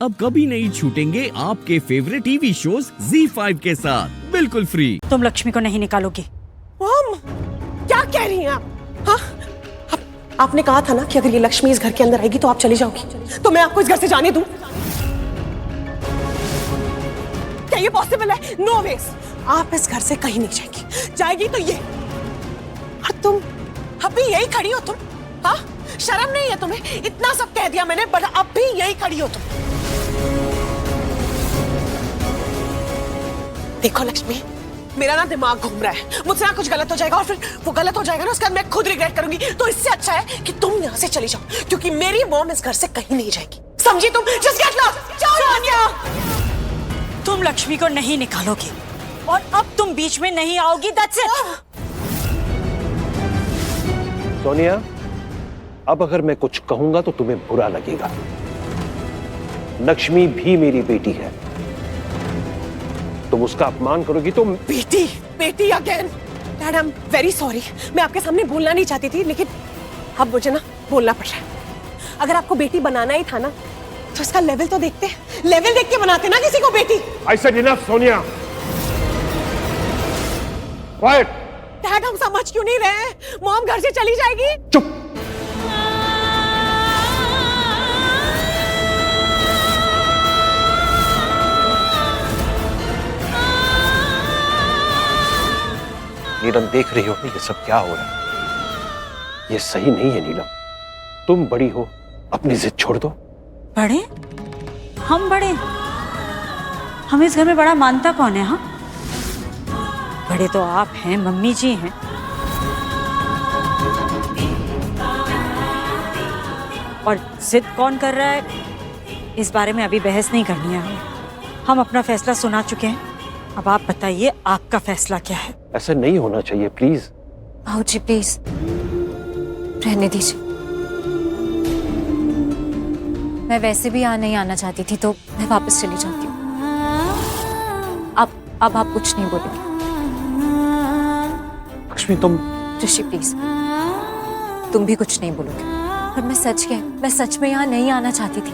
अब कभी नहीं छूटेंगे आपके फेवरेट टीवी शोज ZEE5 के साथ बिल्कुल फ्री। तुम लक्ष्मी को नहीं निकालोगी। मॉम, क्या कह रही हैं आप? हाँ? आपने कहा था ना कि अगर ये लक्ष्मी इस घर के अंदर आएगी तो आप चली जाओगी, तो मैं आपको इस घर से जाने दूं? क्या ये पॉसिबल है? No ways. आप इस घर से कहीं नहीं जाएगी, जाएगी तो ये। और तुम अभी यही खड़ी हो तुम? हाँ, शर्म नहीं है तुम्हें? इतना सब कह दिया मैंने, बट अब भी यही खड़ी हो तुम। देखो लक्ष्मी, मेरा ना दिमाग घूम रहा है, मुझसे ना कुछ गलत हो जाएगा और फिर वो गलत हो जाएगा ना, उसके बाद मैं खुद रिग्रेट करूंगी। तो इससे अच्छा है कि तुम यहाँ से चली जाओ, क्योंकि मेरी मॉम इस घर से कहीं नहीं जाएगी, समझी तुम? Just get lost. सोनिया, तुम लक्ष्मी को नहीं निकालोगी और अब तुम बीच में नहीं आओगी। That's it. सोनिया, अब अगर मैं कुछ कहूंगा तो तुम्हें बुरा लगेगा। लक्ष्मी भी मेरी बेटी है, तुम उसका अपमान करोगी तो। बेटी, बेटी again. Dad, I am very sorry, मैं आपके सामने बोलना नहीं चाहती थी, लेकिन अब मुझे ना बोलना पड़ रहा है। अगर आपको बेटी बनाना ही था ना, तो इसका लेवल तो देखते, लेवल देख के बनाते ना किसी को बेटी। I said enough, Sonia. Quiet। Dad, हम समझ क्यों नहीं रहे? मॉम घर से चली जाएगी। चुप। नीलम, देख रही हो ना ये सब क्या हो रहा है? ये सही नहीं है नीलम। तुम बड़ी हो, अपनी जिद छोड़ दो। बड़े? हम बड़े? हम इस घर में बड़ा मानता कौन है? हाँ, बड़े तो आप हैं, मम्मी जी हैं। और जिद कौन कर रहा है, इस बारे में अभी बहस नहीं करनी है। हम अपना फैसला सुना चुके हैं। अब आप बताइए, आपका फैसला क्या है? ऐसा नहीं होना चाहिए, प्लीज। भाऊजी प्लीज रहने दीजिए। मैं वैसे भी यहाँ नहीं आना चाहती थी, तो मैं वापस चली जाती हूँ। अब आप कुछ नहीं बोलेंगे? लक्ष्मी, तुम। ऋषि प्लीज, तुम भी कुछ नहीं बोलोगे? पर मैं सच में यहाँ नहीं आना चाहती थी।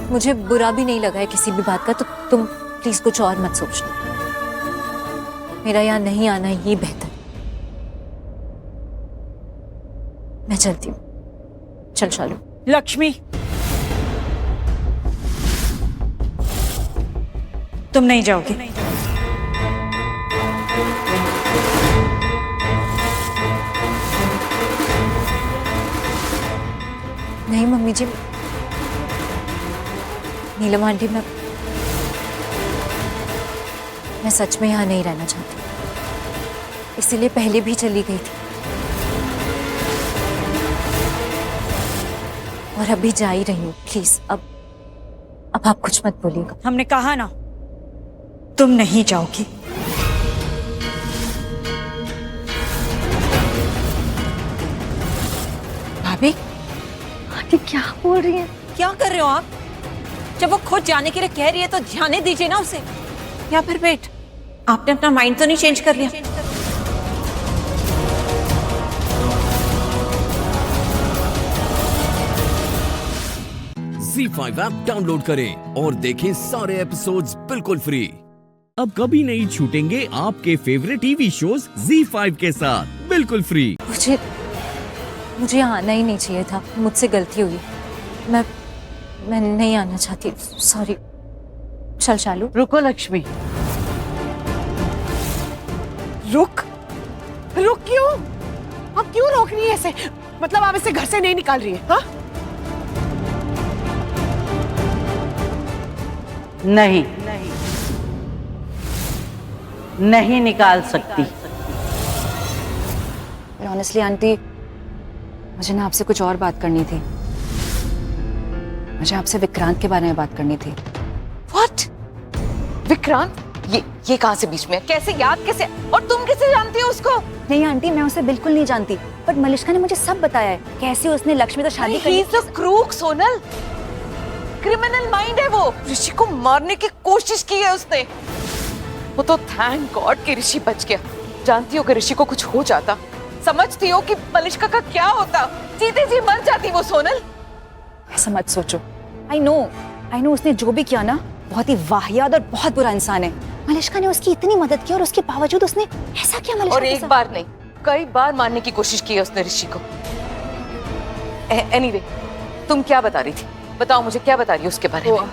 मुझे बुरा भी नहीं लगा है किसी भी बात का, तो तुम प्लीज कुछ और मत सोचना। मेरा यहाँ नहीं आना ही बेहतर। मैं चलती हूँ। चल शालू। लक्ष्मी, तुम नहीं जाओगी। नहीं मम्मी जी, नीलम आंटी, मैं सच में यहाँ नहीं रहना चाहती, इसीलिए पहले भी चली गई थी और अभी जा ही रही हूँ। प्लीज अब आप कुछ मत बोलिएगा। हमने कहा ना, तुम नहीं जाओगी। भाभी, आंटी क्या बोल रही हैं? क्या कर रहे हो आप? जब वो खुद जाने के लिए कह रही है तो जाने दीजिए ना उसे। या फिर वेट, आपने अपना माइंड तो नहीं चेंज कर लिया? ZEE5 ऐप डाउनलोड करें और देखें सारे एपिसोड्स बिल्कुल फ्री। अब कभी नहीं छूटेंगे आपके फेवरेट टीवी शोज ZEE5 के साथ बिल्कुल फ्री। मुझे यहाँ आना ही नहीं चाहिए था, मुझसे गलती हुई। मैं नहीं आना चाहती, सॉरी। चल शालू। रुको लक्ष्मी। रुक क्यों? अब क्यों रोक रही है ऐसे? मतलब आप इसे घर से नहीं निकाल रही है? हाँ? नहीं निकाल सकती। ऑनेस्टली आंटी, मुझे ना आपसे कुछ और बात करनी थी। मुझे आपसे विक्रांत के बारे में बात करनी थी। व्हाट? विक्रांत? ये कहाँ से बीच में? कैसे याद कैसे? और तुम कैसे जानती हो उसको? नहीं आंटी, मैं उसे बिल्कुल नहीं जानती, बट मलिष्का ने मुझे सब बताया है। कैसे उसने लक्ष्मी तो शादी कर ली। He is a crook, Sonal. Criminal mind है वो। ऋषि को मारने की कोशिश की है उसने। वो तो थैंक गॉड कि ऋषि बच गया। जानती हो कि ऋषि को कुछ हो जाता, समझती हो कि मलिष्का का क्या होता? जीते जी मर जाती वो सोनल। ऐसा मत सोचो। आई नो उसने जो भी किया ना बहुत ही वाहियात और बहुत बुरा इंसान है। मलिष्का ने उसकी इतनी मदद की और उसके बावजूद उसने ऐसा किया मलिष्का और के एक साथ। बार नहीं, कई बार मारने की कोशिश की है उसने ऋषि को। एनीवे, तुम क्या बता रही थी? बताओ मुझे, क्या बता रही है उसके बारे में?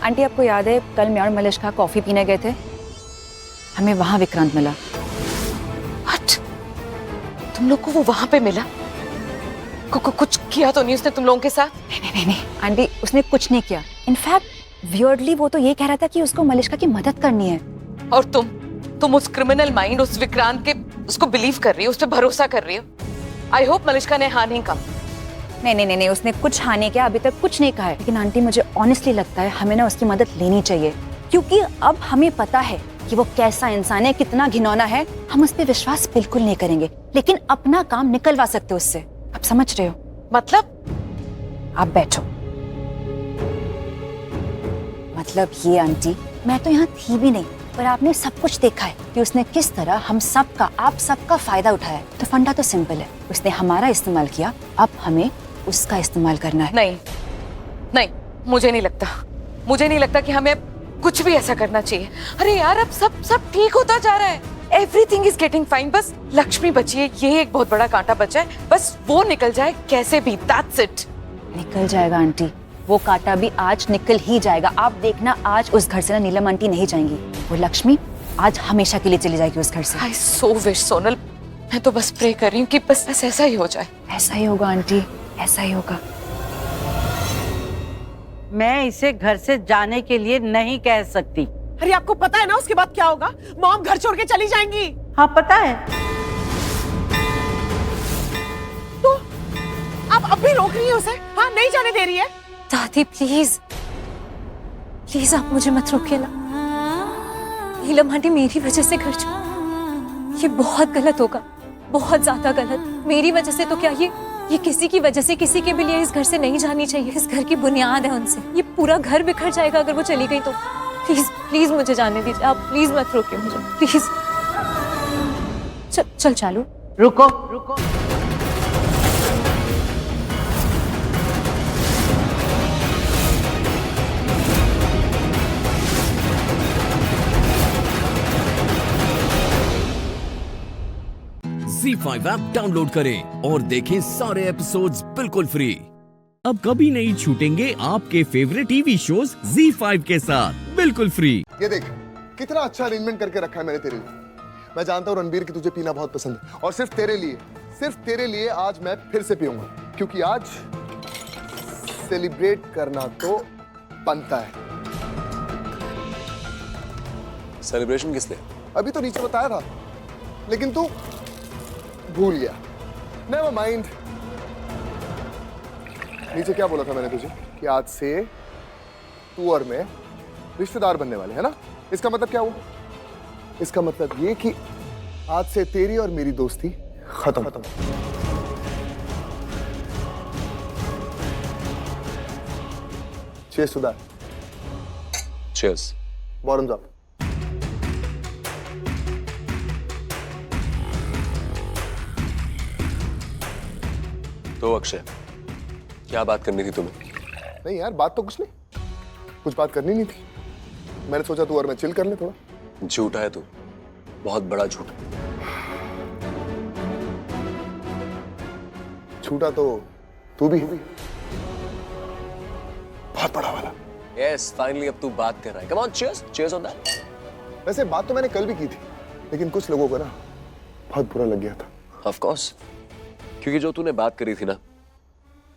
आंटी आपको याद है कल मैं और मलिष्का कॉफी पीने गए थे, हमें वहां विक्रांत मिला। What? तुम लोग को वो वहां पे मिला? कुछ किया तो नहीं उसने तुम लोगों के साथ? नहीं आंटी, उसने कुछ नहीं किया। इनफैक्ट वियर्डली वो तो ये कह रहा था कि उसको मलिष्का की मदद करनी है। और तुम उस क्रिमिनल माइंड, उस विक्रांत के, उसको बिलीव कर रही हो, उस पर भरोसा कर रही हो? आई होप मलिष्का ने हाँ नहीं कहा। नहीं, उसने कुछ हाँ नहीं किया, अभी तक कुछ नहीं कहा है। लेकिन आंटी मुझे ऑनेस्टली लगता है हमें ना उसकी मदद लेनी चाहिए, क्योंकि अब हमें पता है कि वो कैसा इंसान है, कितना घिनौना है। हम उस पर विश्वास बिल्कुल नहीं करेंगे, लेकिन अपना काम निकलवा सकते उससे। आप समझ रहे हो? मतलब? आप बैठो। मतलब ये आंटी, मैं तो यहाँ थी भी नहीं, पर आपने सब कुछ देखा है कि उसने किस तरह हम सबका, आप सबका फायदा उठाया है। तो फंडा तो सिंपल है, उसने हमारा इस्तेमाल किया, अब हमें उसका इस्तेमाल करना है। नहीं, मुझे नहीं लगता कि हमें कुछ भी ऐसा करना चाहिए। अरे यार, अब सब ठीक होता जा रहा है। Everything is getting fine. बस लक्ष्मी बची है, ये एक बहुत बड़ा कांटा बचा है, बस वो निकल जाए कैसे भी। That's it. निकल जाएगा आंटी, वो कांटा भी आज निकल ही जाएगा। आप देखना, आज उस घर से ना नीलम आंटी नहीं जाएंगी, वो लक्ष्मी आज हमेशा के लिए चली जाएगी उस घर से। आई सो विश सोनल, मैं तो बस प्रे कर रही हूँ कि बस ऐसा ही हो जाए। ऐसा ही होगा आंटी, ऐसा ही होगा। मैं इसे घर से जाने के लिए नहीं कह सकती। अरे आपको पता है ना उसके बाद क्या होगा? मॉम घर छोड़ के चली जाएंगी। हाँ पता है। तो आप अब भी रोक रही है उसे? हाँ, नहीं जाने दे रही है? दादी प्लीज आप मुझे मत रोकिए ना। नीलम आंटी मेरी वजह से घर छोड़, ये बहुत गलत होगा, बहुत ज्यादा गलत। मेरी वजह से तो क्या, ये किसी की वजह से किसी के भी लिए इस घर से नहीं जानी चाहिए। इस घर की बुनियाद है उनसे, ये पूरा घर बिखर जाएगा अगर वो चली गई तो। प्लीज मुझे जाने दीजिए, आप प्लीज मत रोकिए मुझे, प्लीज। चल चालू। रुको। Z5 ऐप डाउनलोड करें और देखें सारे एपिसोड्स बिल्कुल फ्री। अब कभी नहीं छूटेंगे आपके फेवरेट टीवी शोज Z5 के साथ बिल्कुल फ्री। ये देख कितना अच्छा अरेंजमेंट करके रखा है मैंने तेरे लिए। मैं जानता हूँ रणबीर की तुझे पीना बहुत पसंद है, और सिर्फ तेरे लिए आज मैं फिर से पीऊंगा, क्योंकि आज सेलिब्रेट करना तो बनता है। सेलिब्रेशन किस लिए? अभी तो नीचे बताया था, लेकिन तू भूल गया। Never mind. नीचे क्या बोला था मैंने तुझे कि आज से तू और मैं रिश्तेदार बनने वाले हैं ना? इसका मतलब क्या हुआ? इसका मतलब ये कि आज से तेरी और मेरी दोस्ती खत्म। Cheers to that. Cheers. Bottoms up. तो अक्षय, क्या बात करनी थी तुम्हें? नहीं यार, बात तो कुछ बात करनी नहीं थी। मैंने सोचा तू और मैं चिल कर ले थोड़ा। झूठा है तू, बहुत बड़ा झूठ। झूठा तो तू भी है, बहुत बड़ा वाला। यस, फाइनली अब तू बात कर रहा है। Come on, cheers, cheers on that. वैसे बात तो मैंने कल भी की थी, लेकिन कुछ लोगों को ना बहुत बुरा लग गया था। ऑफ कोर्स, क्योंकि जो तूने बात करी थी ना,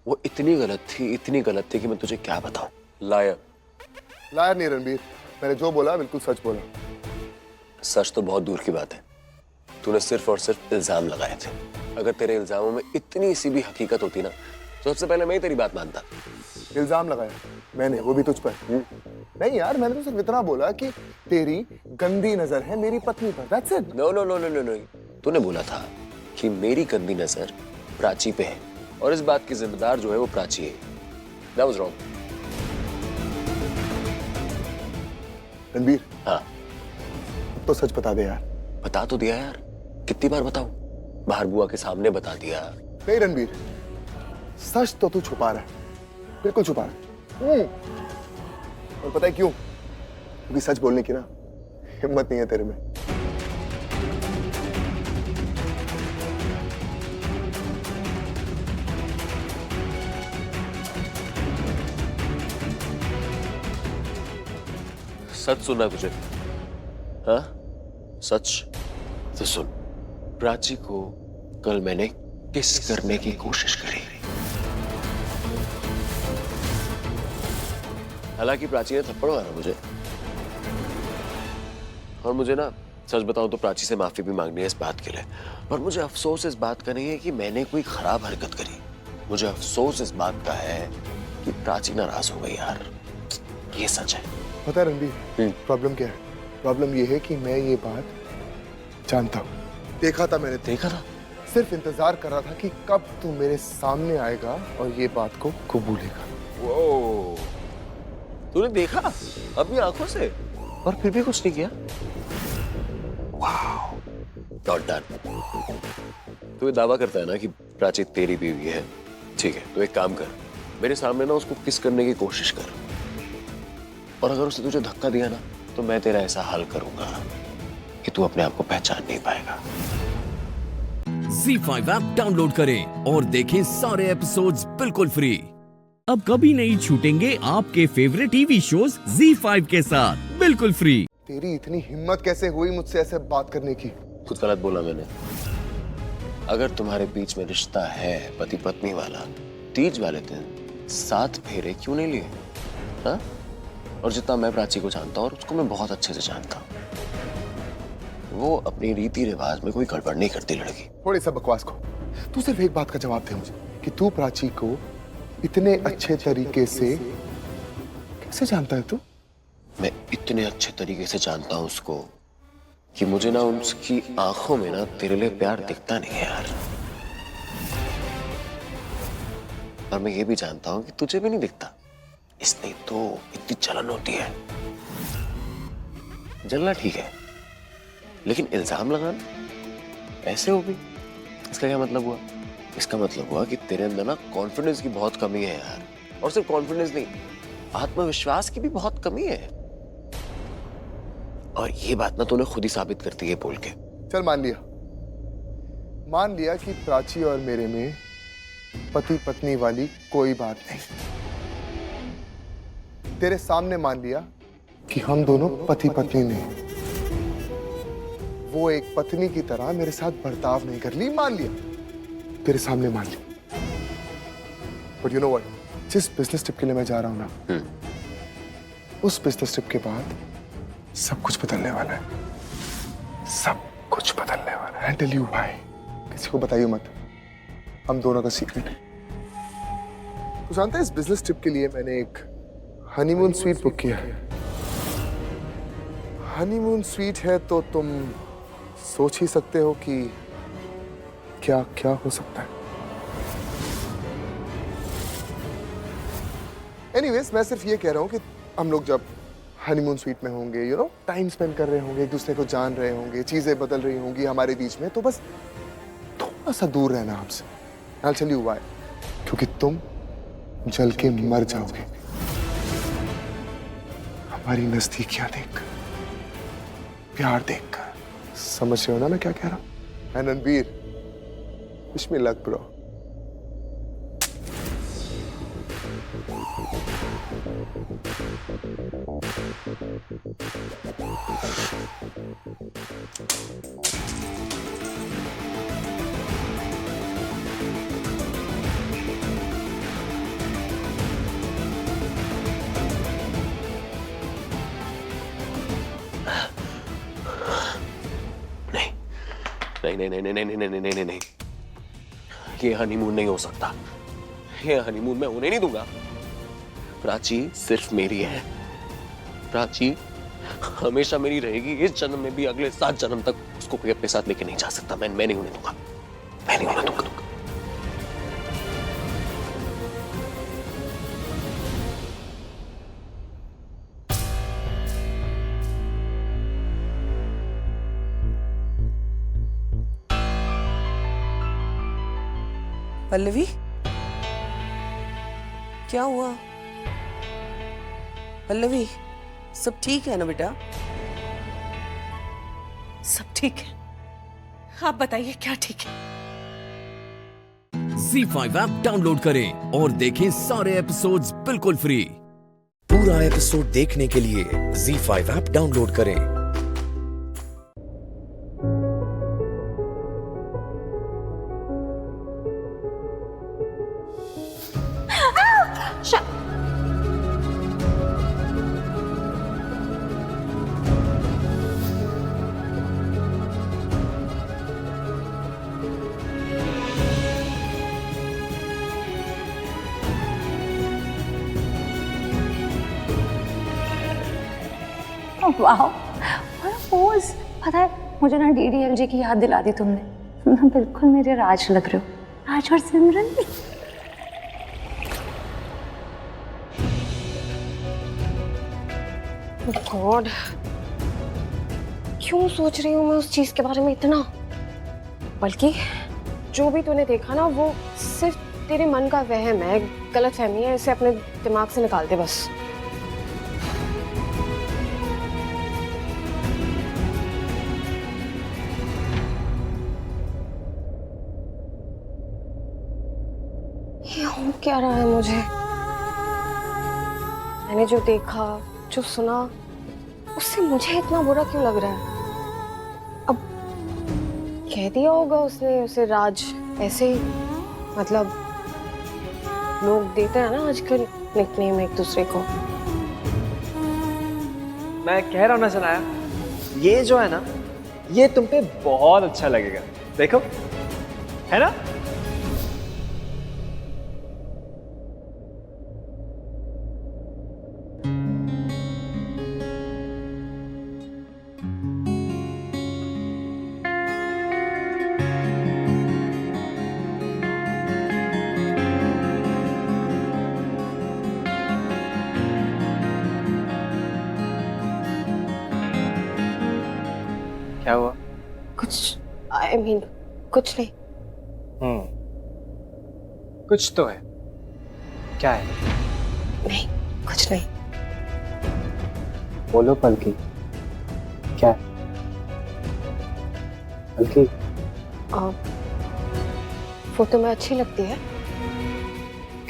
वो इतनी गलत थी कि मैं तुझे क्या बताऊं। लायर नहीं रणबीर, मैंने जो बोला बिल्कुल सच बोला। सच तो बहुत दूर की बात है। तूने सिर्फ और सिर्फ इल्जाम लगाए थे। अगर तेरे इल्जामों में इतनी सी भी हकीकत होती ना, तो सबसे पहले मैं ही तेरी बात मानता। इल्जाम लगाया मैंने, वो भी तुझ पर। नहीं यार, मैंने तो सिर्फ इतना बोला कि तेरी गंदी नजर है मेरी पत्नी पर। That's it. नो। तूने बोला था कि मेरी गंदी नजर प्राची पे है, और इस बात की जिम्मेदार जो है वो प्राची है। That was wrong. रणबीर, हाँ, तो सच बता दे यार। बता तो दिया यार, कितनी बार बताऊं? बाहर बुआ के सामने बता दिया। नहीं रणबीर, सच तो तू छुपा रहा है, बिल्कुल छुपा रहा है। और पता है क्यों? क्योंकि सच बोलने की ना हिम्मत नहीं है तेरे में। सच सुनना तुझे? हाँ, सच तो सुन। प्राची को कल मैंने किस करने की कोशिश करी। हालांकि प्राची ने थप्पड़ मारा मुझे, और मुझे ना सच बताऊं तो प्राची से माफी भी मांगनी है इस बात के लिए। और मुझे अफसोस इस बात का नहीं है कि मैंने कोई खराब हरकत करी, मुझे अफसोस इस बात का है कि प्राची नाराज हो गई यार। ये सच है। पता है रणबीर, प्रॉब्लम क्या है? प्रॉब्लम ये है कि मैं ये बात जानता हूँ, देखा था मैंने। देखा था? सिर्फ इंतजार कर रहा था कि कब तू मेरे सामने आएगा और ये बात को कबूलेगा। वो तूने देखा अपनी आंखों से और फिर भी कुछ नहीं किया? वाह, नॉट डन। तू ये दावा करता है ना कि प्राची तेरी बीवी है, ठीक है, तो एक काम कर, मेरे सामने ना उसको किस करने की कोशिश कर, और अगर उसने तुझे धक्का दिया ना तो मैं तेरा ऐसा हाल करूंगा कि तू अपने आप को पहचान नहीं पाएगा। ZEE5 ऐप डाउनलोड करें और देखें सारे एपिसोड्स बिल्कुल फ्री। अब कभी नहीं छूटेंगे आपके फेवरेट टीवी शोज ZEE5 के साथ बिल्कुल फ्री। तेरी इतनी हिम्मत कैसे हुई मुझसे ऐसे बात करने की? कुछ गलत बोला मैंने? अगर तुम्हारे बीच में रिश्ता है पति पत्नी वाला, तीज वाले दिन 7 फेरे क्यों नहीं लिए? हाँ? और जितना मैं प्राची को जानता हूँ और उसको मैं बहुत अच्छे से जानता हूँ, वो अपनी रीति रिवाज में कोई गड़बड़ नहीं करती लड़की। थोड़ी सा बकवास को तू सिर्फ एक बात का जवाब दे मुझे कि तू प्राची को इतने अच्छे तरीके से कैसे जानता है तू? मैं इतने अच्छे तरीके से जानता हूँ उसको कि मुझे ना उसकी आंखों में ना तेरे लिए प्यार दिखता नहीं है यार। और मैं ये भी जानता हूँ कि तुझे भी नहीं दिखता, इसलिए तो इतनी जलन होती है। जलना ठीक है, लेकिन इल्जाम लगाना ऐसे हो भी, इसका क्या मतलब हुआ? इसका मतलब हुआ कि तेरे अंदर ना कॉन्फिडेंस की बहुत कमी है यार। और सिर्फ कॉन्फिडेंस नहीं, आत्मविश्वास की भी बहुत कमी है। और ये बात ना तूने खुद ही साबित करती है बोल के। चल मान लिया कि प्राची और मेरे में पति पत्नी वाली कोई बात नहीं। तेरे सामने मान लिया कि हम दोनों पति पत्नी नहीं, वो एक पत्नी की तरह मेरे साथ बर्ताव नहीं कर ली, मान लिया, तेरे सामने मान लिया। बट यू नो व्हाट, जिस बिजनेस ट्रिप के लिए मैं जा रहा हूं ना, उस बिजनेस ट्रिप के बाद सब कुछ बदलने वाला है। सब कुछ बदलने वाला है। Tell you why. किसी को बताइए मत, हम दोनों का सीक्रेट है। तू जानता है इस बिजनेस ट्रिप के लिए मैंने एक हनीमून स्वीट बुक किया है। हनीमून स्वीट है तो तुम सोच ही सकते हो कि क्या क्या हो सकता है। एनीवेज, मैं सिर्फ ये कह रहा हूं कि हम लोग जब हनीमून स्वीट में होंगे, यू नो, टाइम स्पेंड कर रहे होंगे, एक दूसरे को जान रहे होंगे, चीजें बदल रही होंगी हमारे बीच में, तो बस थोड़ा सा दूर रहना हमसे। I'll tell you why. क्योंकि तुम जल के मर जाओगे हमारी नजदीकियां देखकर, प्यार देखकर। समझ रहे हो ना मैं क्या कह रहा हूं? And Ranbir, wish me luck bro. नहीं नहीं नहीं नहीं नहीं नहीं नहीं नहीं नहीं, ये हनीमून नहीं हो सकता। ये हनीमून मैं होने नहीं दूंगा। प्राची सिर्फ मेरी है। प्राची हमेशा मेरी रहेगी, इस जन्म में भी, अगले 7 जन्म तक उसको कोई अपने साथ लेके नहीं जा सकता। मैं नहीं होने दूंगा, मैं नहीं होने दूंगा। पल्लवी, क्या हुआ? पल्लवी, सब ठीक है ना बेटा? सब ठीक है। आप बताइए क्या ठीक है? Z5 ऐप डाउनलोड करें और देखें सारे एपिसोड्स बिल्कुल फ्री। पूरा एपिसोड देखने के लिए Z5 ऐप डाउनलोड करें। वाह, पोज। पता है, मुझे ना डीडीएलजे की याद दिला दी तुमने। तुम ना बिल्कुल मेरे राज लग रहे हो। राज और सिमरन। गॉड, क्यों सोच रही हूँ मैं उस चीज के बारे में इतना? बल्कि जो भी तूने देखा ना, वो सिर्फ तेरे मन का वहम है, गलतफहमी है। इसे अपने दिमाग से निकाल दे बस। ये हो क्या रहा है मुझे? मैंने जो देखा, जो सुना, उससे मुझे इतना बुरा क्यों लग रहा है? अब कह दिया होगा उसने उसे राज, ऐसे ही। मतलब लोग देते हैं ना आजकल निकनेम एक दूसरे को। मैं कह रहा हूँ ना सनाया, ये जो है ना, ये तुम पे बहुत अच्छा लगेगा। देखो, है ना? क्या हुआ? कुछ I mean, कुछ नहीं। कुछ तो है। क्या है? नहीं, कुछ नहीं। बोलो पलकी, क्या है? पलकी, वो तुम्हें अच्छी लगती है?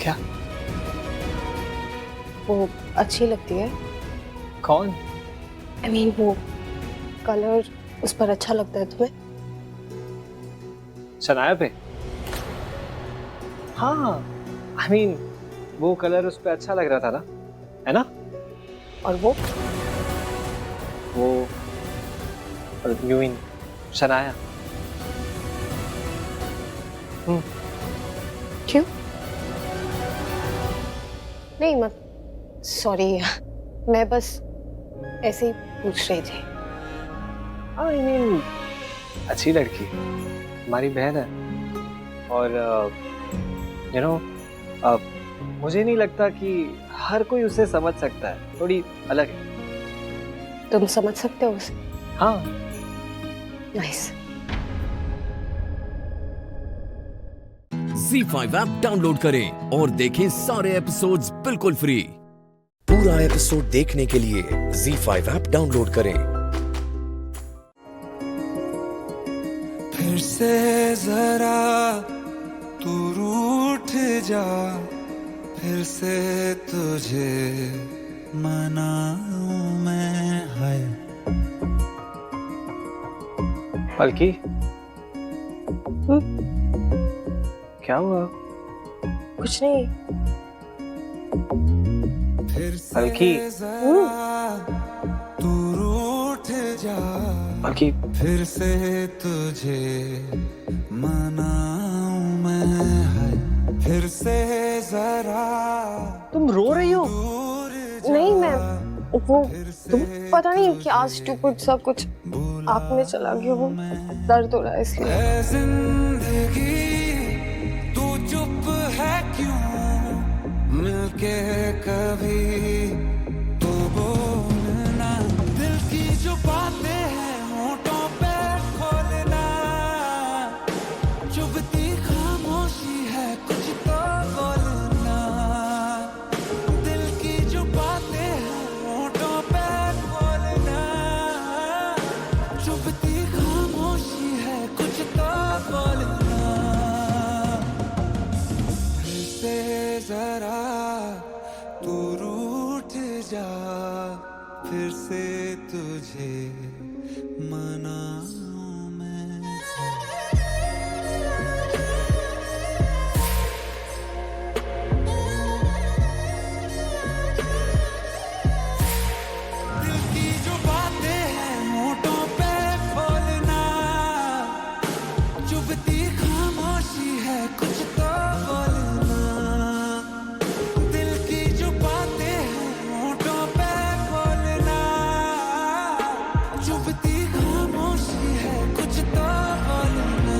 क्या? वो अच्छी लगती है? कौन? I mean, वो कलर उस पर अच्छा लगता है तुम्हें? शनाया पे? हाँ, I mean, वो कलर उस पे अच्छा लग रहा था ना, है ना? और वो you mean शनाया? क्यों? नहीं, मत, सॉरी, मैं बस ऐसे ही पूछ रही थी। I mean, अच्छी लड़की, हमारी बहन है। और you know, मुझे नहीं लगता कि हर कोई उसे समझ सकता है, थोड़ी अलग है। तुम समझ सकते हो उसे? हाँ। नाइस। Z5 ऐप डाउनलोड करें और देखें सारे एपिसोड्स बिल्कुल फ्री। पूरा एपिसोड देखने के लिए Z5 ऐप डाउनलोड करें। फिर से जरा तू रूठ जा, फिर से तुझे मनाऊं मैं। है पलकी, क्या हुआ? कुछ नहीं। पलकी, तू रूठ जा, पलकी, फिर से तुझे मनाऊं मैं। फिर से जरा। तुम रो रही हो? नहीं, मैं वो तुम पता नहीं क्या स्टूपिड सा कुछ आँख में चला गया हो, दर्द हो रहा है इसलिए। जिंदगी तू चुप है क्यों, मिलके कभी तो बोलना, दिल की जो बातें हैं होठों पे खोलना, चुभती खामोशी है फिर से तुझे मनाऊं मैं। दिल की जो बातें हैं होठों पे बोलना, चुभती खामोशी है कुछ तो बोलना। दिल की जो बातें हैं होठों पे बोलना, चुभती खामोशी है कुछ तो बोलना।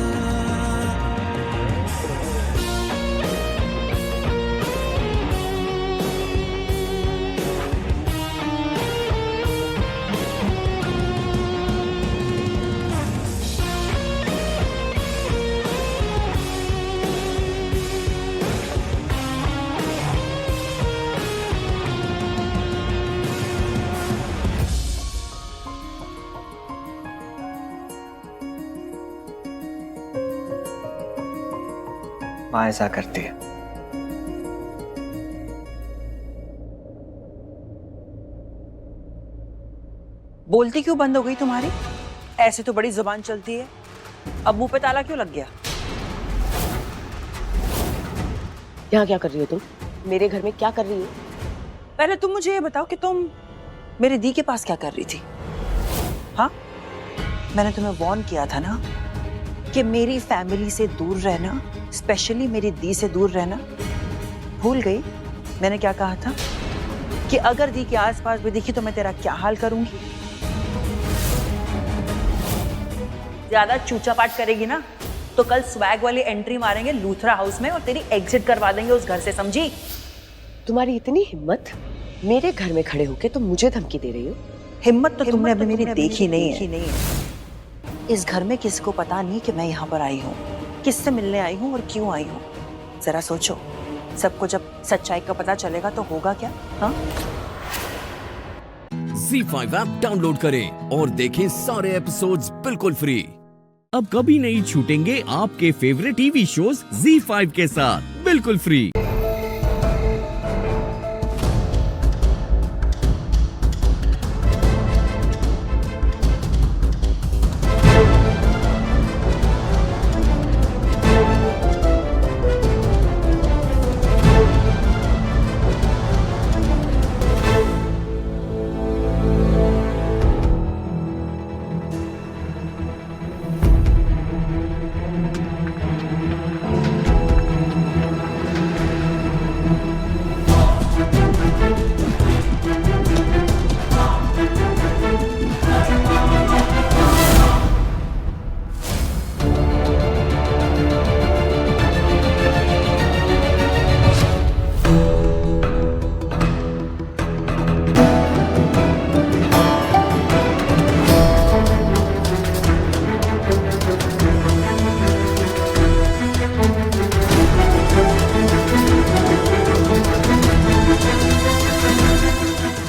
माँ ऐसा करती है। बोलती क्यों बंद हो गई तुम्हारी? ऐसे तो बड़ी जुबान चलती है, अब मुंह पे ताला क्यों लग गया? यहाँ क्या कर रही हो तुम? मेरे घर में क्या कर रही हो? पहले तुम मुझे ये बताओ कि तुम मेरी दी के पास क्या कर रही थी? हाँ, मैंने तुम्हें वार्न किया था ना कि मेरी फैमिली से दूर रहना, स्पेशली मेरी दी से दूर रहना। भूल गई मैंने क्या कहा था कि अगर दी के आसपास भी दिखी तो मैं तेरा क्या हाल करूंगी? ज्यादा चूचा पाट करेगी ना तो कल स्वैग वाली एंट्री मारेंगे लूथरा हाउस में और तेरी एग्जिट करवा देंगे उस घर से, समझी? तुम्हारी इतनी हिम्मत, मेरे घर में खड़े होके तुम मुझे धमकी दे रही हो? हिम्मत तो तुमने अभी मेरी देखी नहीं है। इस घर में किसी को पता नहीं कि मैं यहाँ पर आई हूँ, किससे मिलने आई हूँ और क्यों आई हूँ। जरा सोचो, सबको जब सच्चाई का पता चलेगा तो होगा क्या? हाँ? ZEE5 ऐप डाउनलोड करें और देखें सारे एपिसोड्स बिल्कुल फ्री। अब कभी नहीं छूटेंगे आपके फेवरेट टीवी शोज ZEE5 के साथ बिल्कुल फ्री।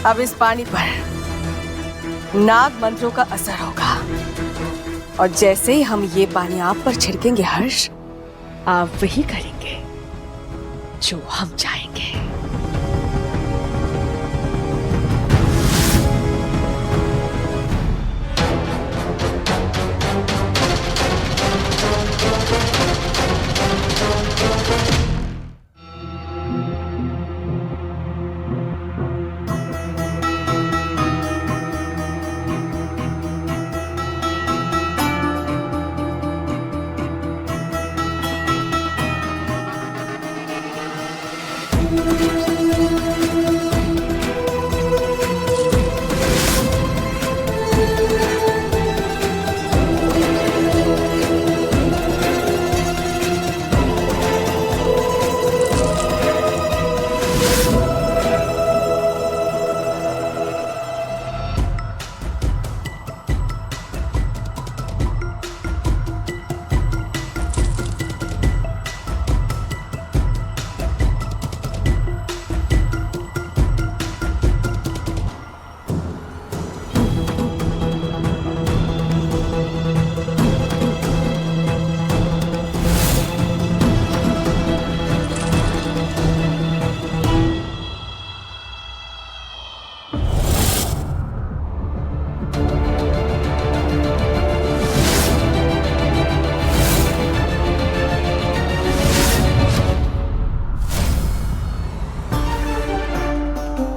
अब इस पानी पर नाग मंत्रों का असर होगा और जैसे ही हम ये पानी आप पर छिड़केंगे हर्ष, आप वही करेंगे जो हम चाहेंगे। Thank you.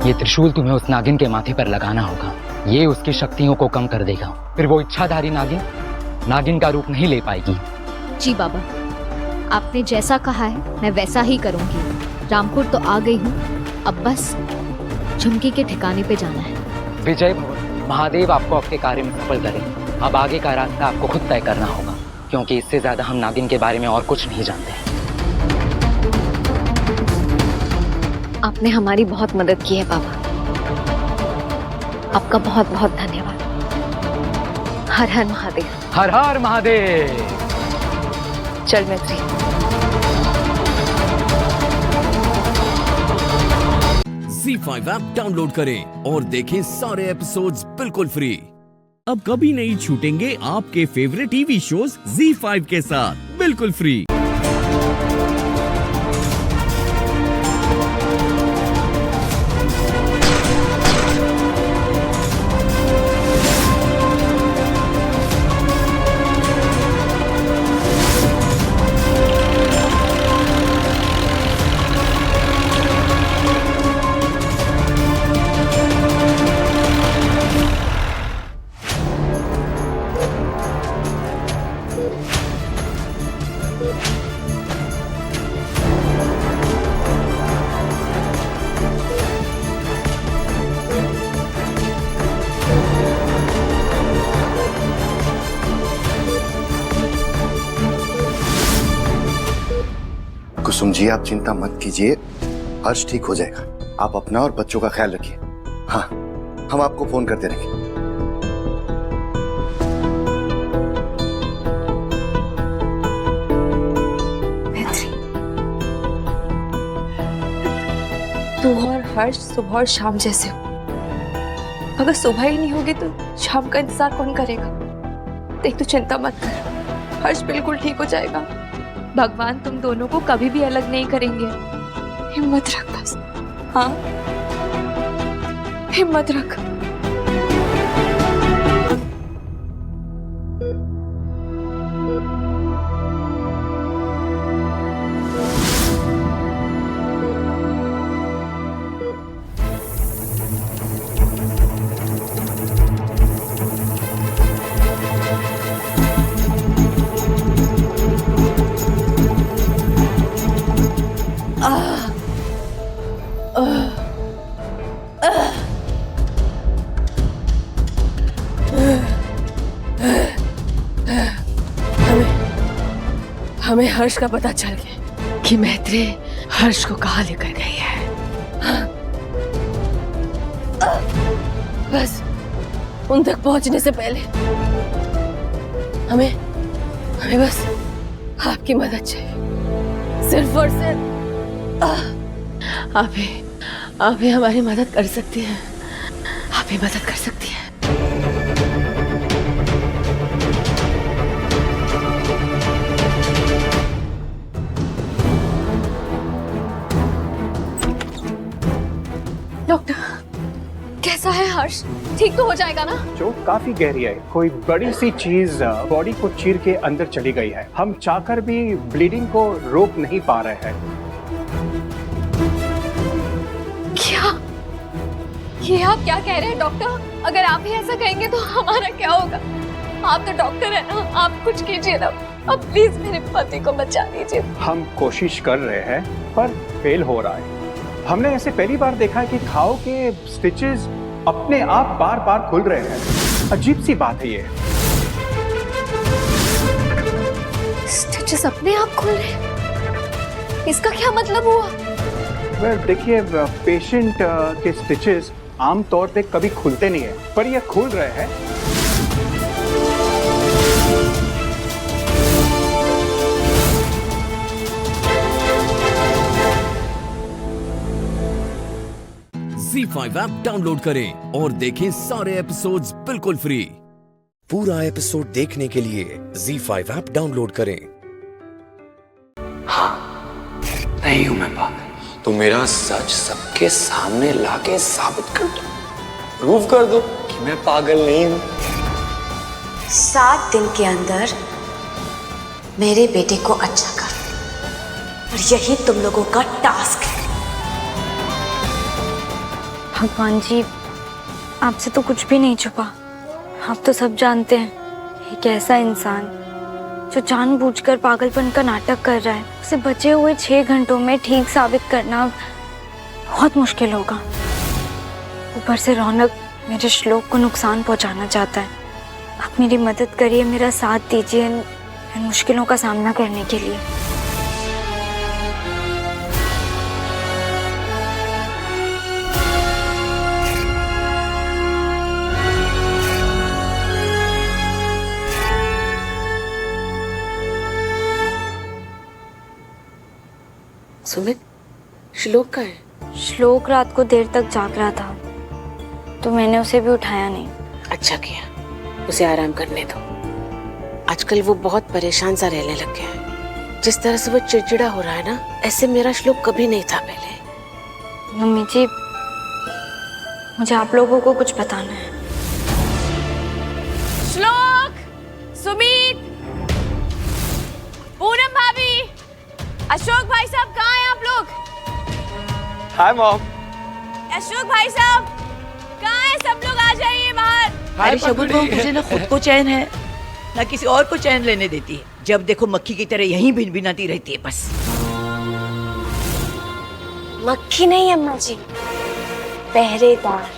ये त्रिशूल तुम्हें उस नागिन के माथे पर लगाना होगा। ये उसकी शक्तियों को कम कर देगा। फिर वो इच्छाधारी नागिन का रूप नहीं ले पाएगी। जी बाबा, आपने जैसा कहा है मैं वैसा ही करूंगी। रामपुर तो आ गई हूँ, अब बस झुमकी के ठिकाने पे जाना है। विजय भवन, महादेव आपको आपके कार्य में सफल करें। अब आगे का रास्ता आपको खुद तय करना होगा, क्योंकि इससे ज्यादा हम नागिन के बारे में और कुछ नहीं जानते। आपने हमारी बहुत मदद की है बाबा, आपका बहुत बहुत धन्यवाद। हर हर महादेव। हर हर महादेव। चल मैत्री। ZEE5 ऐप डाउनलोड करें और देखें सारे एपिसोड्स बिल्कुल फ्री। अब कभी नहीं छूटेंगे आपके फेवरेट टीवी शोज ZEE5 के साथ बिल्कुल फ्री। कुसुम जी, आप चिंता मत कीजिए, हर्ष ठीक हो जाएगा। आप अपना और बच्चों का ख्याल रखिए। हाँ, हम आपको फोन करते रहेंगे। तू और हर्ष सुबह और शाम जैसे हो। अगर सुबह ही नहीं होगी तो शाम का इंतजार कौन करेगा? देख, तू चिंता मत कर, हर्ष बिल्कुल ठीक हो जाएगा। भगवान तुम दोनों को कभी भी अलग नहीं करेंगे। हिम्मत रख बस। हाँ, हिम्मत रख। हमें हर्ष का पता चल गया कि मैत्री हर्ष को कहाँ लेकर गई है। बस उन तक पहुंचने से पहले हमें बस आपकी मदद चाहिए, सिर्फ और सिर्फ आप ही हमारी मदद कर सकती हैं। आप ही मदद कर सकती हैं। डॉक्टर, कैसा है हर्ष? ठीक तो हो जाएगा ना? चोट काफी गहरी है, कोई बड़ी सी चीज बॉडी को चीर के अंदर चली गई है। हम चाहकर भी ब्लीडिंग को रोक नहीं पा रहे हैं। क्या? ये आप क्या कह रहे हैं डॉक्टर? अगर आप ही ऐसा कहेंगे तो हमारा क्या होगा? आप तो डॉक्टर हैं ना, आप कुछ कीजिए ना। अब प्लीज मेरे पति को बचा लीजिए। हम कोशिश कर रहे हैं पर फेल हो रहा है। हमने ऐसे पहली बार देखा है कि घाव के स्टिचेस अपने आप बार बार खुल रहे हैं। अजीब सी बात है ये। स्टिचेस अपने आप खुल रहे हैं? इसका क्या मतलब हुआ? देखिए, पेशेंट के स्टिचेस आमतौर पे कभी खुलते नहीं है, पर ये खुल रहे हैं। ZEE5 ऐप डाउनलोड करें और देखें सारे एपिसोड्स बिल्कुल फ्री। पूरा एपिसोड देखने के लिए ZEE5 ऐप डाउनलोड करें। नहीं हूं मैं पागल, तो मेरा सच सबके सामने लाके साबित कर दो, प्रूव कर दो कि मैं पागल नहीं हूं। 7 दिन के अंदर मेरे बेटे को अच्छा कर, और यही तुम लोगों का टास्क है। भगवान जी, आपसे तो कुछ भी नहीं छुपा। आप तो सब जानते हैं, एक ऐसा इंसान जो जानबूझकर पागलपन का नाटक कर रहा है, उसे बचे हुए 6 घंटों में ठीक साबित करना बहुत मुश्किल होगा। ऊपर से रौनक मेरे श्लोक को नुकसान पहुंचाना चाहता है। आप मेरी मदद करिए, मेरा साथ दीजिए इन मुश्किलों का सामना करने के लिए। सुमित, श्लोक का है? श्लोक रात को देर तक जाग रहा था, तो मैंने उसे भी उठाया नहीं। अच्छा किया, उसे आराम करने दो। आजकल वो बहुत परेशान सा रहने लग गया है। जिस तरह से वो चिड़चिड़ा हो रहा है ना, ऐसे मेरा श्लोक कभी नहीं था पहले। मम्मी जी, मुझे आप लोगों को कुछ बताना है। श्लोक, सुमित, पूनम भाभी, अशोक भाई साहब, कहाँ हैं आप लोग? Hi mom. अशोक भाई साहब, कहाँ हैं सब लोग? आ जाइए बाहर। अरे शगुन बहू, तुझे ना खुद को चैन है ना किसी और को चैन लेने देती है। जब देखो मक्खी की तरह यहीं भिनभिनाती रहती है बस। मक्खी नहीं अम्मा जी, पहरेदार।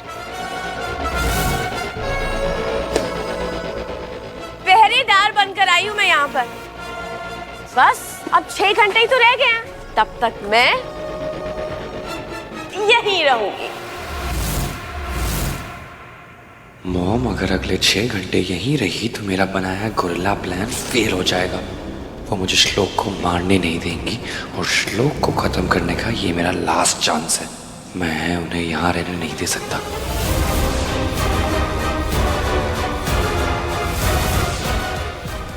पहरेदार बनकर आई हूँ मैं यहाँ पर। बस अब 6 घंटे ही तो रह गए हैं, तब तक मैं यहीं रहूंगी। मॉम, अगर अगले 6 घंटे यहीं रही तो मेरा बनाया गोरिल्ला प्लान फेल हो जाएगा। वो मुझे श्लोक को मारने नहीं देंगी और श्लोक को खत्म करने का ये मेरा लास्ट चांस है। मैं उन्हें यहाँ रहने नहीं दे सकता।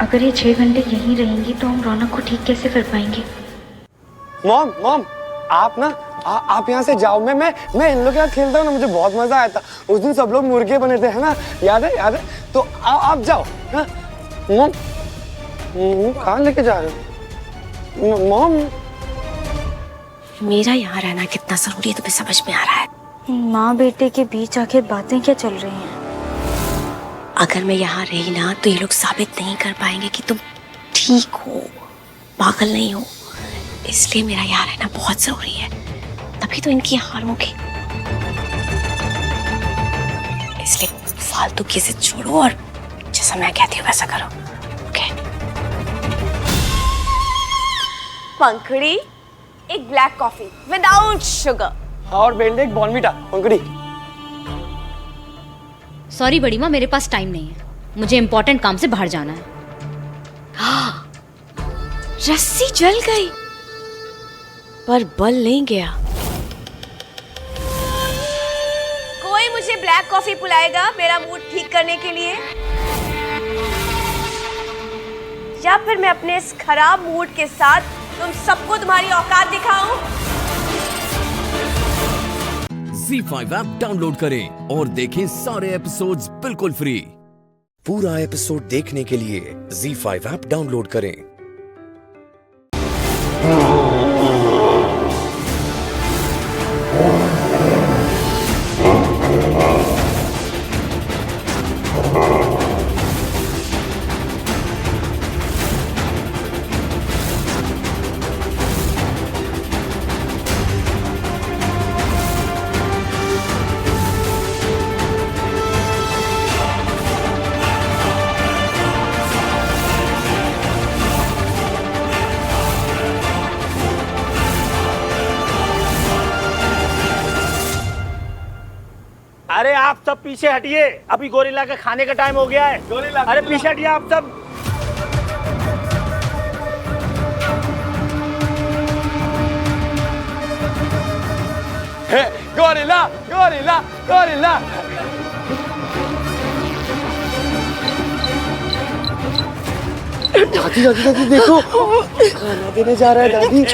अगर ये 6 घंटे यहीं रहेंगी तो हम रौनक को ठीक कैसे कर पाएंगे? मॉम मॉम, आप ना आप यहाँ से जाओ। मैं इन लोग के साथ खेलता हूँ ना, मुझे बहुत मजा आया था। उस दिन सब लोग मुर्गे बने थे, है ना? याद है? तो आप जाओ। हाँ? मॉम, कहाँ लेके जा रहे हो मॉम? मेरा यहाँ रहना कितना जरूरी है तुम्हें समझ में आ रहा है? माँ बेटे के बीच आखिर बातें क्या चल रही हैं? अगर मैं यहाँ रही ना तो ये लोग साबित नहीं कर पाएंगे कि तुम ठीक हो, पागल नहीं हो। इसलिए मेरा यहाँ रहना बहुत जरूरी है, तभी तो इनकी हार होगी। इसलिए फालतू की जिद छोड़ो और जैसा मैं कहती हूँ वैसा करो। ओके? पंखड़ी, एक ब्लैक कॉफी विदाउट शुगर। और बेल्ड एक बॉर्नविटा। पंखड़ी। सॉरी बड़ी माँ, मेरे पास टाइम नहीं है, मुझे इंपॉर्टेंट काम से बाहर जाना है। रस्सी जल गई पर बल नहीं गया। कोई मुझे ब्लैक कॉफी पिलाएगा मेरा मूड ठीक करने के लिए, या फिर मैं अपने इस खराब मूड के साथ तुम सबको तुम्हारी औकात दिखाऊं? ZEE5 ऐप डाउनलोड करें और देखें सारे एपिसोड्स बिल्कुल फ्री। पूरा एपिसोड देखने के लिए ZEE5 ऐप डाउनलोड करें। अरे आप सब पीछे हटिए, अभी गोरिल्ला के खाने का टाइम हो गया है। अरे पीछे हटिए आप सब। Gorilla gorilla gorilla. दादी दादी दादी देखो, खाना देने जा रहा है दादी।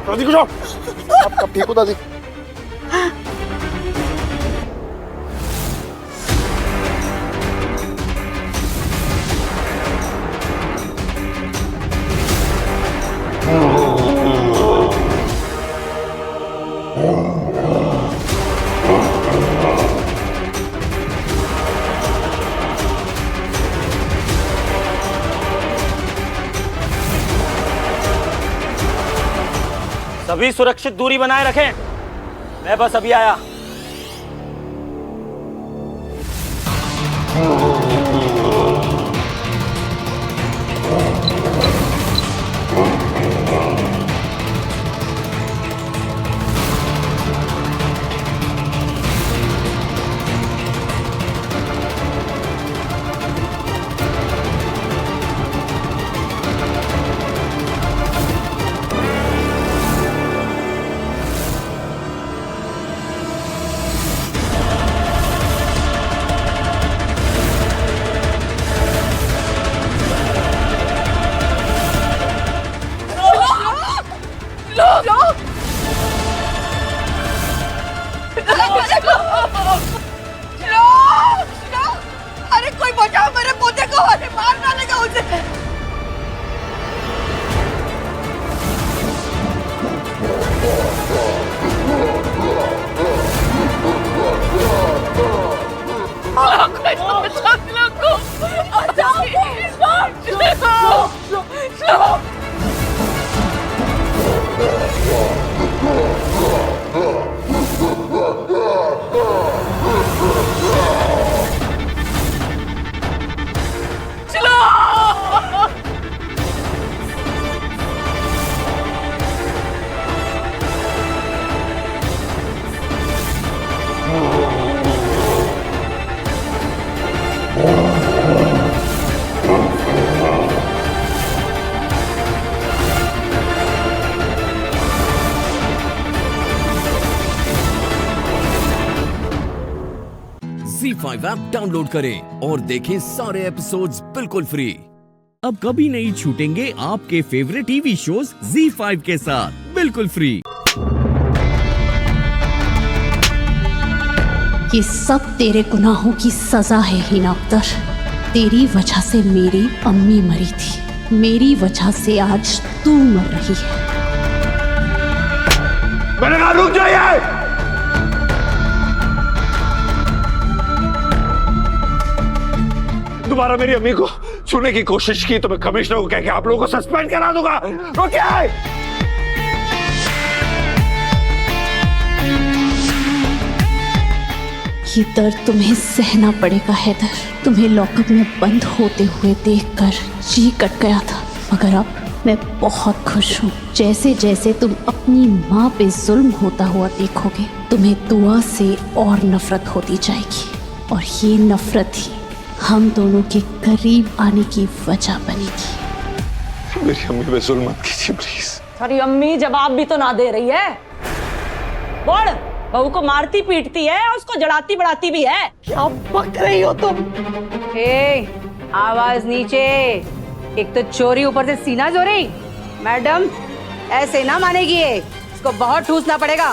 दादी को जाओ। आप कब ठीक हो दादी? सभी सुरक्षित दूरी बनाए रखें। मैं बस अभी आया। अरे कोई बचाओ मेरे पोते को, अरे मार डालेगा उसे। ZEE5 ऐप डाउनलोड करें और देखें सारे एपिसोड्स बिल्कुल फ्री। अब कभी नहीं छूटेंगे आपके फेवरेट टीवी शोज ZEE5 के साथ बिल्कुल फ्री। ये सब तेरे गुनाहों की सजा है हीना अख्तर। तेरी वजह से मेरी अम्मी मरी थी, मेरी वजह से आज तू मर रही है। मैंने कहा रुक जाइए। दोबारा मेरी अम्मी को छूने की कोशिश की तो मैं कमिश्नर को कह के आप लोगों को सस्पेंड करा दूंगा। रुकिए। ये दर्द तुम्हें सहना पड़ेगा हैदर। तुम्हें लॉकअप में बंद होते हुए देखकर जी कट गया था, मगर अब मैं बहुत खुश हूँ। जैसे जैसे तुम अपनी माँ पे जुल्म होता हुआ देखोगे, तुम्हें दुआ से और नफरत होती जाएगी, और ये नफरत ही हम दोनों के करीब आने की वजह बनेगी। मेरी अम्मी पे जुल्म मत कीजिए प्लीज। अरे अम्मी जवाब भी तो ना दे रही है। बोल, बहू को मारती पीटती है और उसको जड़ाती बढ़ाती भी है। क्या बक रही हो तुम? आवाज नीचे। एक तो चोरी, ऊपर से सीना चोरी। मैडम ऐसे ना मानेगी ये, इसको बहुत ठूसना पड़ेगा।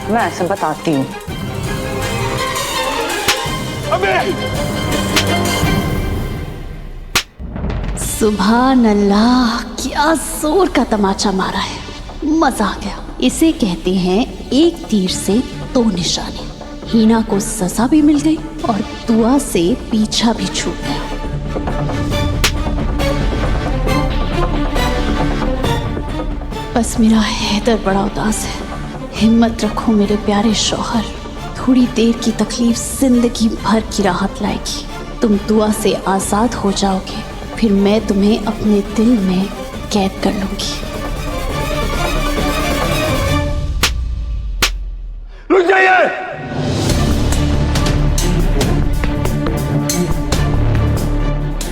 मैं ऐसे बताती हूँ। सुभान अल्लाह, क्या जोर का तमाचा मारा है, मजा आ गया। इसे कहते हैं एक तीर से दो निशाने। हीना को सजा भी मिल गई और दुआ से पीछा भी छूट गया। बस मेरा हैदर बड़ा उदास है। हिम्मत रखो मेरे प्यारे शौहर, थोड़ी देर की तकलीफ जिंदगी भर की राहत लाएगी। तुम दुआ से आजाद हो जाओगे, फिर मैं तुम्हें अपने दिल में कैद कर लूंगी। रुक जाइए।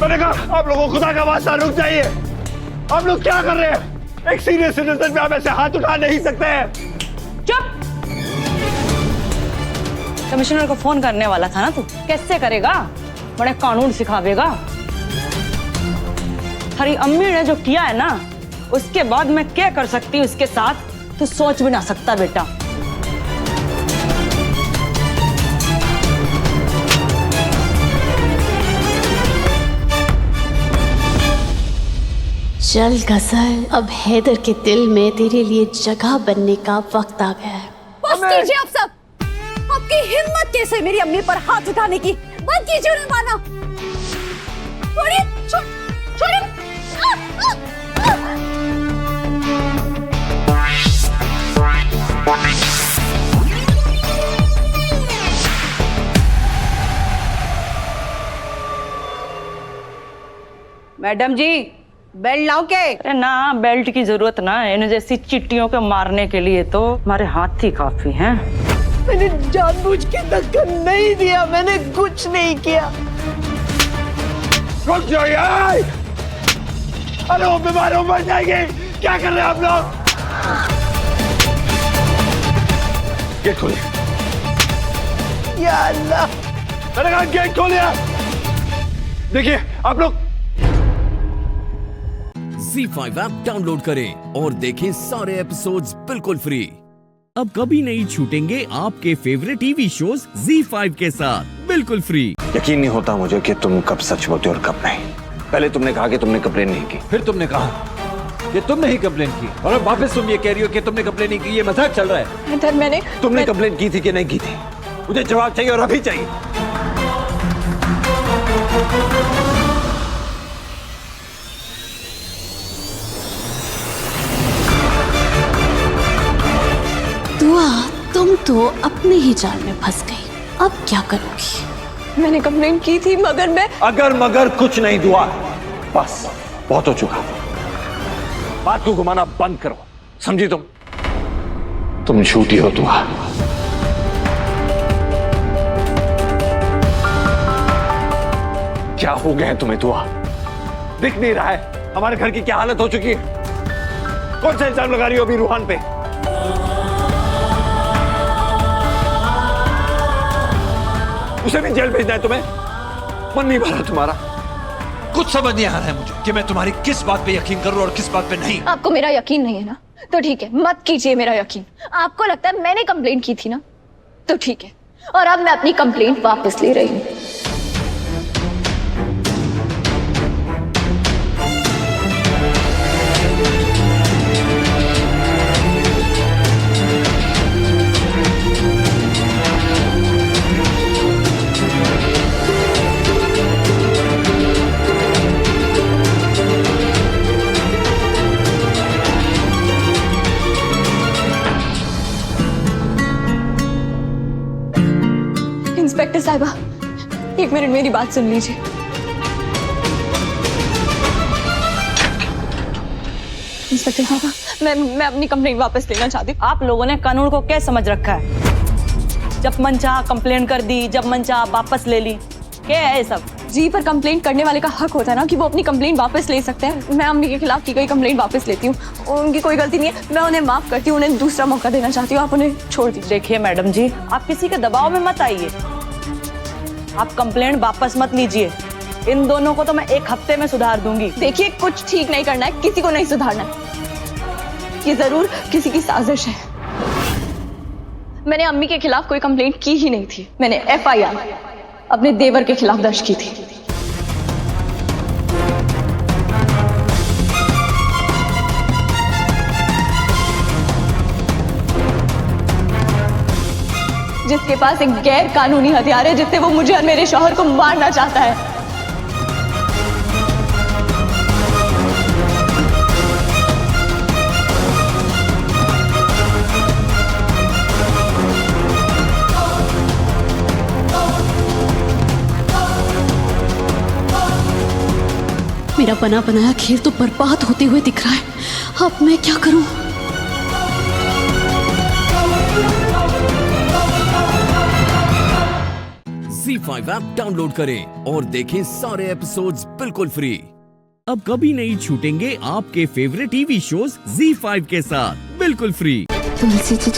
मैंने कहा आप लोगों को खुदा का वास्ता रुक जाइए। आप लोग क्या कर रहे हैं? एक सीनियर सिटीजन पे आप ऐसे हाथ उठा नहीं सकते हैं। चुप। कमिश्नर को फोन करने वाला था ना तू, कैसे करेगा? बड़े कानून सिखावेगा। हरी अम्मी ने जो किया है ना, उसके बाद मैं क्या कर सकती हूँ उसके साथ, तू सोच भी ना सकता बेटा। चल गजल, अब हैदर के दिल में तेरे लिए जगह बनने का वक्त आ गया है। बस कीजिए आप सब। आपकी हिम्मत कैसे मेरी अम्मी पर हाथ उठाने की? बंद कीजिए उन्हें मारना। छोड़िए, छोड़िए। मैडम जी बेल्ट लाओ के? अरे ना, बेल्ट की जरूरत ना है, इन जैसी चिट्टियों को मारने के लिए तो हमारे हाथ ही काफी हैं। मैंने जानबूझ के धक्का नहीं दिया, मैंने कुछ नहीं किया। रुक जाइए! अरे वो बीमार हो मर जाएंगे। क्या कर रहे हैं आप लोग? गेट खोलिए। या अल्लाह! मैंने कहा गेट खोलिए। देखिए आप लोग ZEE5 ऐप डाउनलोड करें और देखें सारे एपिसोड्स बिल्कुल फ्री। अब कभी नहीं छूटेंगे आपके फेवरेट टीवी शोज ZEE5 के साथ बिल्कुल फ्री। यकीन नहीं होता मुझे कि तुम कब सच बोलते हो और कब नहीं। पहले तुमने कहा कि तुमने कंप्लेन नहीं की, फिर तुमने कहा कि तुमने ही कंप्लेन की, और अब वापस तुम ये कह रही हो कि तुमने कंप्लेन नहीं की। ये मजाक चल रहा है। इधर मैंने तुमने कंप्लेन की थी कि नहीं की थी? मुझे जवाब चाहिए और अभी चाहिए। दुआ, तुम तो अपने ही जाल में फंस गई। अब क्या करोगी? मैंने कंप्लेन की थी मगर मैं अगर मगर कुछ नहीं दुआ, बस बहुत हो चुका। बात को घुमाना बंद करो, समझी? तुम झूठी हो दुआ। क्या हो गया है तुम्हें दुआ? दिख नहीं रहा है हमारे घर की क्या हालत हो चुकी है? कौन सा इल्जाम लगा रही हो अभी रूहान पे? उसे भी जेल भेजना है तुम्हें? मन नहीं भरा तुम्हारा? कुछ समझ नहीं आ रहा है मुझे कि मैं तुम्हारी किस बात पे यकीन करूं और किस बात पे नहीं। आपको मेरा यकीन नहीं है ना, तो ठीक है, मत कीजिए मेरा यकीन। आपको लगता है मैंने कंप्लेंट की थी ना, तो ठीक है, और अब मैं अपनी कंप्लेंट वापस ले रही हूँ। इंस्पेक्टर साहिबा, एक मिनट मेरी बात सुन लीजिए। इंस्पेक्टर साहिबा, मैं अपनी कंप्लेंट वापस लेना चाहती हूँ। आप लोगों ने कानून को क्या समझ रखा है? जब मन चाहा कंप्लेन कर दी, जब मन चाहा वापस ले ली। क्या है ये सब? जी, पर कंप्लेंट करने वाले का हक होता है ना कि वो अपनी कंप्लेंट वापस ले सकते हैं। मैं अम्मी के खिलाफ की गई कंप्लेंट वापस लेती हूँ। उनकी कोई गलती नहीं है, मैं उन्हें माफ करती हूँ, उन्हें दूसरा मौका देना चाहती हूँ। आप उन्हें छोड़ दीजिए। देखिए मैडम जी, आप किसी के दबाव में मत आइए। आप कंप्लेंट वापस मत लीजिए। इन दोनों को तो मैं 1 हफ्ते में सुधार दूंगी। देखिए, कुछ ठीक नहीं करना है, किसी को नहीं सुधारना है। ये जरूर किसी की साजिश है। मैंने अम्मी के खिलाफ कोई कंप्लेंट की ही नहीं थी। मैंने FIR अपने देवर के खिलाफ दर्ज की थी। जिसके पास एक गैर कानूनी हथियार है, जिससे वो मुझे और मेरे शौहर को मारना चाहता है। मेरा बना बनाया खेल तो बर्बाद होते हुए दिख रहा है। अब मैं क्या करूं? ZEE5 ऐप डाउनलोड करें और देखें सारे एपिसोड्स बिल्कुल फ्री। अब कभी नहीं छूटेंगे आपके फेवरेट टीवी शोज ZEE5 के साथ बिल्कुल फ्री। तुलसी जी,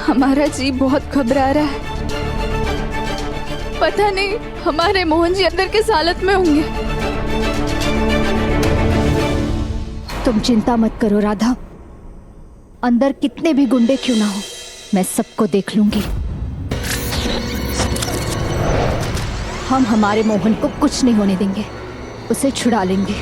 हमारा जी बहुत घबरा रहा है। पता नहीं हमारे मोहन जी अंदर किस हालत में होंगे। तुम चिंता मत करो राधा, अंदर कितने भी गुंडे क्यों ना हो, मैं सबको देख लूंगी। हम हमारे मोहन को कुछ नहीं होने देंगे, उसे छुड़ा लेंगे।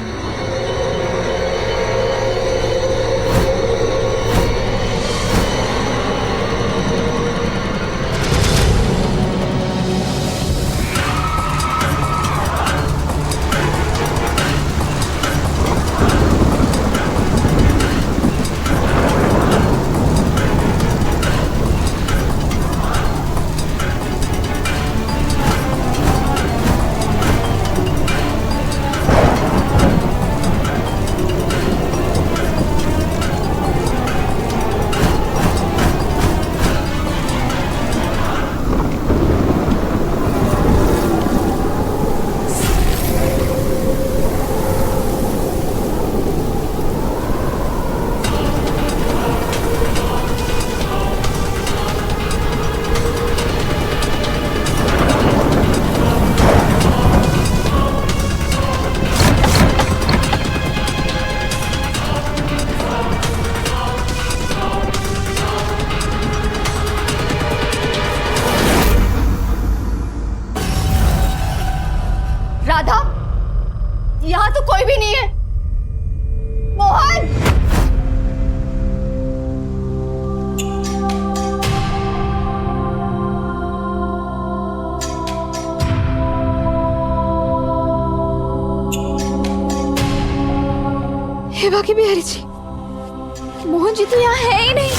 हे बाकी बिहारी जी, मोहन जी तो यहाँ है ही नहीं।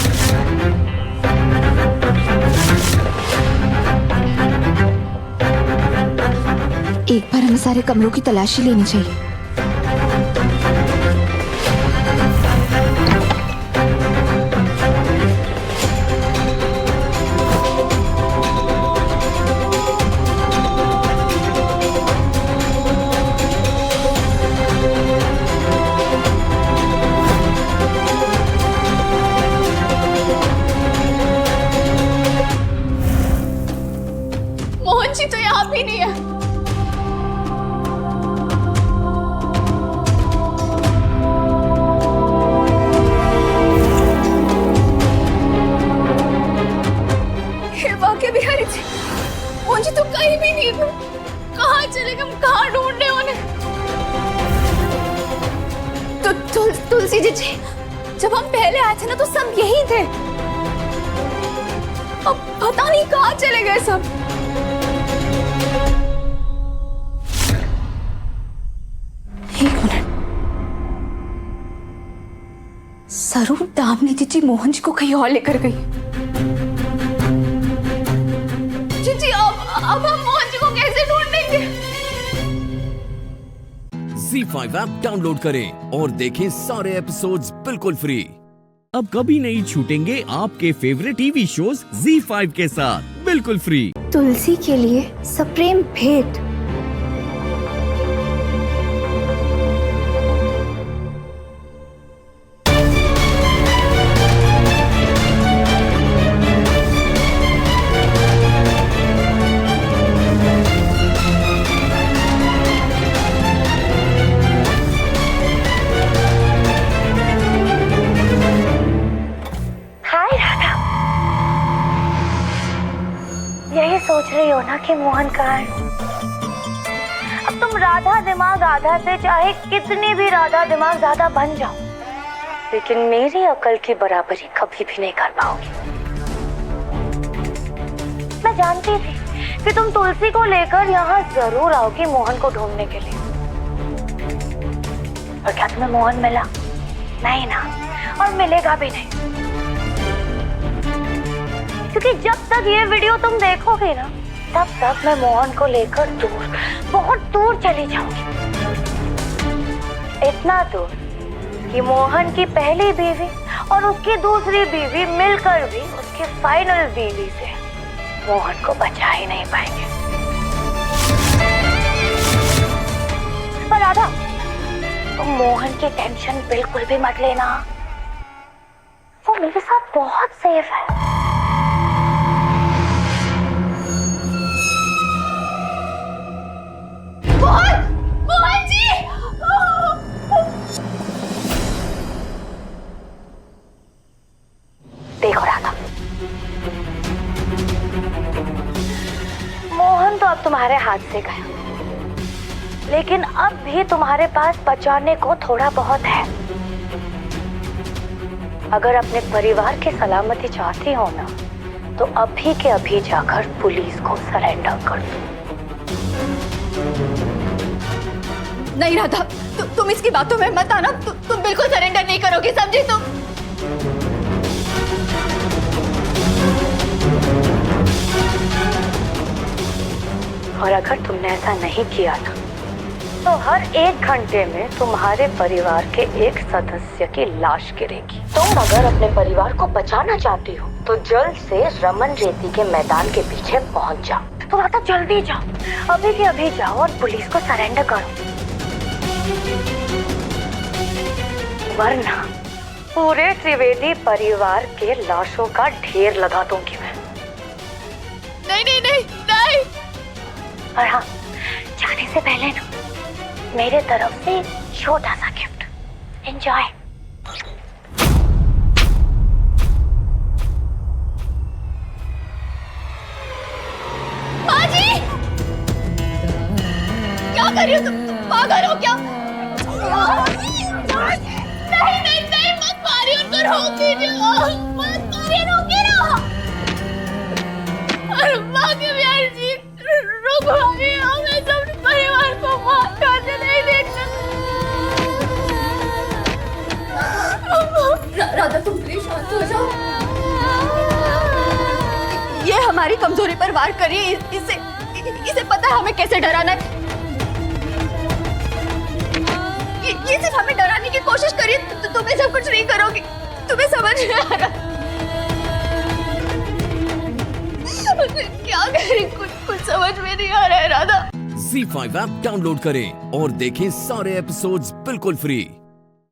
एक बार हमें सारे कमरों की तलाशी लेनी चाहिए। मोहन जी तो यहाँ भी नहीं है। बिहारी जी, मोहन जी तो कहीं भी नहीं है। कहाँ चले गए? हम कहाँ ढूंढने उन्हें? तो तुलसी जी, जब हम पहले आए थे ना तो सब यही थे। अब पता नहीं कहाँ चले गए सब। एक मिनट, जरूर दामिनी जी मोहन जी को कहीं और लेकर गई। जी अब हम मोहन जी को कैसे ढूंढेंगे? ZEE5 ऐप डाउनलोड करें और देखें सारे एपिसोड्स बिल्कुल फ्री। अब कभी नहीं छूटेंगे आपके फेवरेट टीवी शोज ZEE5 के साथ बिल्कुल फ्री। तुलसी के लिए सप्रेम भेंट। यही सोच रही हो ना कि मोहन कहाँ है? अब तुम राधा दिमाग आधा से चाहे कितनी भी राधा दिमाग ज्यादा बन जाओ, लेकिन मेरी अकल की बराबरी कभी भी नहीं कर पाओगी। मैं जानती थी कि तुम तुलसी को लेकर यहाँ जरूर आओगी मोहन को ढूंढने के लिए। और क्या तुम्हें मोहन मिला? नहीं ना, और मिलेगा भी नहीं, क्योंकि जब तक ये वीडियो तुम देखोगे ना तब तक मैं मोहन को लेकर दूर, बहुत दूर चली जाऊंगी। इतना दूर कि मोहन की पहली बीवी और उसकी दूसरी बीवी मिलकर भी उसकी फाइनल बीवी से मोहन को बचा ही नहीं पाएंगे। पर राधा, तुम मोहन की टेंशन बिल्कुल भी मत लेना, वो मेरे साथ बहुत सेफ है। मोहन जी! देखो राधा, मोहन तो अब तुम्हारे हाथ से गया, लेकिन अब भी तुम्हारे पास बचाने को थोड़ा बहुत है। अगर अपने परिवार की सलामती चाहती हो ना, तो अभी के अभी जाकर पुलिस को सरेंडर कर दो। नहीं राधा, तुम इसकी बातों में मत आना। तुम बिल्कुल सरेंडर नहीं करोगी, समझी तुम? और अगर तुमने ऐसा नहीं किया था तो हर 1 घंटे में तुम्हारे परिवार के एक सदस्य की लाश गिरेगी। तुम अगर अपने परिवार को बचाना चाहती हो तो जल्द से रमन रेती के मैदान के पीछे पहुंच जाओ। तो राधा जल्दी जाओ, अभी के अभी जाओ और पुलिस को सरेंडर करो, वरना पूरे त्रिवेदी परिवार के लाशों का ढेर लगा दूंगी मैं। नहीं नहीं नहीं नहीं। और हाँ, जाने से पहले ना मेरे तरफ से छोटा सा गिफ्ट, एंजॉय। माँ जी, क्या कर रही हो तुम? पागल हो क्या? नहीं नहीं नहीं, मत मारिए उनको, रोक दीजिए, मत मारिए, रोकिए ना। अरे माँ के बिहार जी, रुको, हमें सब परिवार को मार खाते नहीं देखना। हमारी कमजोरी पर वार कर रही है। इसे पता है हमें कैसे डराना है। ये सिर्फ हमें डराने की कोशिश करी, तो तुम्हें सब कुछ नहीं करोगी। तुम्हें समझ नहीं आ रहा क्या करें, कुछ समझ में नहीं आ रहा है राधा। ZEE5 ऐप डाउनलोड करें और देखें सारे एपिसोड्स बिल्कुल फ्री।